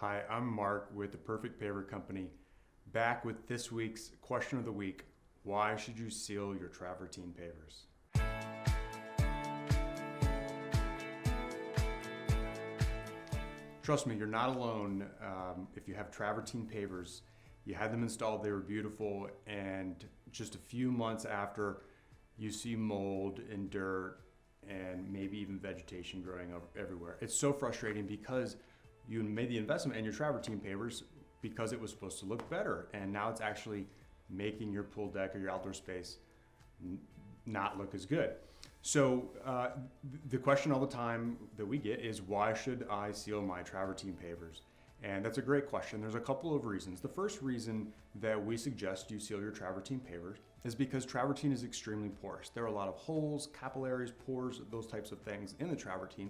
Hi, I'm Mark with the Perfect Paver Company, back with this week's question of the week. Why should you seal your Travertine pavers? Trust me, you're not alone. If you have Travertine pavers, you had them installed, they were beautiful, and just a few months after, you see mold and dirt and maybe even vegetation growing up everywhere. It's so frustrating because you made the investment in your Travertine pavers because it was supposed to look better, and now it's actually making your pool deck or your outdoor space not look as good. So the question all the time that we get is, why should I seal my Travertine pavers? And that's a great question. There's a couple of reasons. The first reason that we suggest you seal your Travertine pavers is because Travertine is extremely porous. There are a lot of holes, capillaries, pores, those types of things in the Travertine.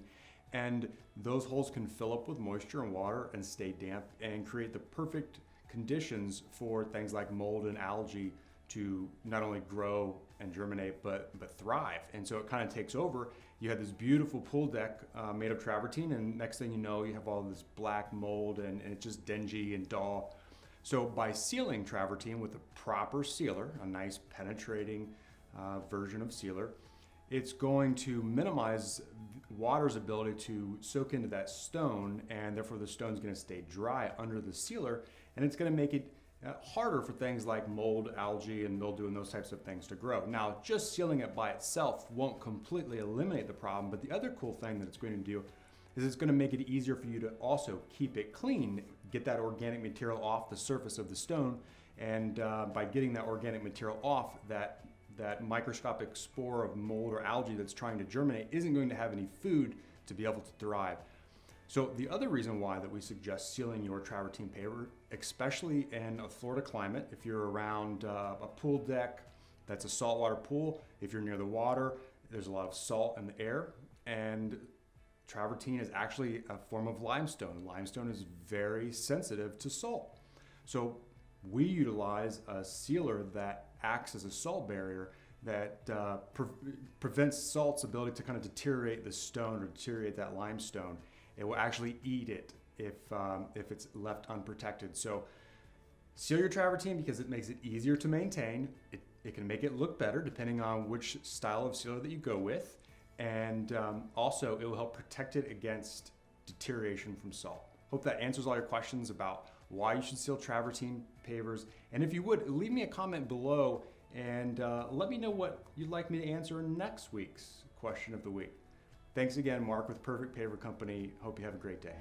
And those holes can fill up with moisture and water and stay damp and create the perfect conditions for things like mold and algae to not only grow and germinate, but thrive. And so it kind of takes over. You have this beautiful pool deck made of Travertine, and next thing you know, you have all this black mold and it's just dingy and dull. So by sealing Travertine with a proper sealer, a nice penetrating version of sealer, it's going to minimize water's ability to soak into that stone, and therefore the stone's going to stay dry under the sealer, and it's going to make it harder for things like mold, algae, and mildew and those types of things to grow. Now, just sealing it by itself won't completely eliminate the problem, but the other cool thing that it's going to do is it's going to make it easier for you to also keep it clean, get that organic material off the surface of the stone, and by getting that organic material off, that microscopic spore of mold or algae that's trying to germinate isn't going to have any food to be able to thrive. So the other reason why that we suggest sealing your Travertine paver, especially in a Florida climate, if you're around a pool deck that's a saltwater pool, if you're near the water, there's a lot of salt in the air, and Travertine is actually a form of limestone. Limestone is very sensitive to salt. So we utilize a sealer that acts as a salt barrier that prevents salt's ability to kind of deteriorate the stone or deteriorate that limestone. It will actually eat it if it's left unprotected. So seal your Travertine because it makes it easier to maintain. It can make it look better depending on which style of sealer that you go with. And also it will help protect it against deterioration from salt. Hope that answers all your questions about why you should seal Travertine pavers. And if you would, leave me a comment below and let me know what you'd like me to answer in next week's question of the week. Thanks again, Mark with Perfect Paver Company. Hope you have a great day.